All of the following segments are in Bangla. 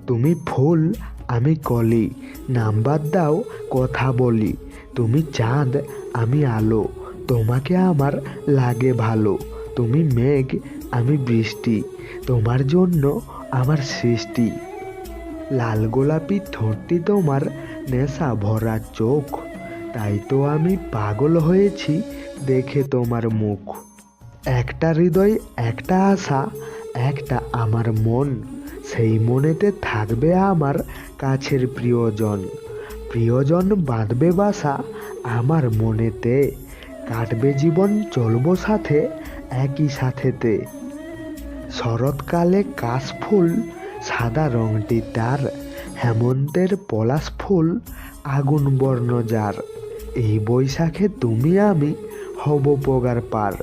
তুমি ফুল আমি কলি, নাম্বার দাও কথা বলি। তুমি চাঁদ আমি আলো, তোমাকে আমার লাগে ভালো। তুমি মেঘ আমি বৃষ্টি, তোমার জন্য আমার সৃষ্টি। লাল গোলাপি ঠোঁটটি তোমার নেশা ভরা চোখ, তাই তো আমি পাগল হয়েছি দেখে তোমার মুখ। একটা হৃদয় একটা আশা, একটা আমার মন, সেই মনেতে থাকবে আমার কাছের প্রিয়জন। প্রিয়জন বাঁধবে বাসা আমার মনেতে, কাটবে জীবন চলবো সাথে একই সাথেতে। শরৎকালে কাশফুল সাদা রংটি তার, হেমন্তের পলাশ ফুল আগুন বর্ণ যার। এই বৈশাখে তুমি আমি হব পগার পার।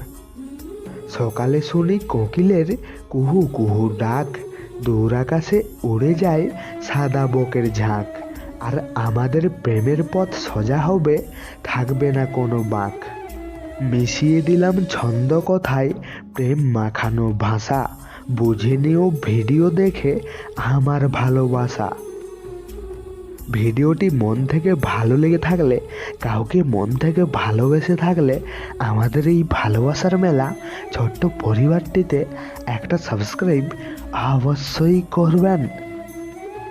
সকালে শুনি কোকিলের কুহু কুহু ডাক, দূর আকাশে উড়ে যায় সাদা বকের ঝাঁক। আর আমাদের প্রেমের পথ সোজা হবে, থাকবে না কোনো বাঁক। মিশিয়ে দিলাম ছন্দ কথায় প্রেম মাখানো ভাষা, বুঝে নিও ভিডিও দেখে আমার ভালোবাসা। ভিডিওটি মন থেকে ভালো লেগে থাকলে, কাউকে মন থেকে ভালোবেসে থাকলে আমাদের এই ভালোবাসার মেলা ছোট্ট পরিবারটিতে একটা সাবস্ক্রাইব অবশ্যই করবেন।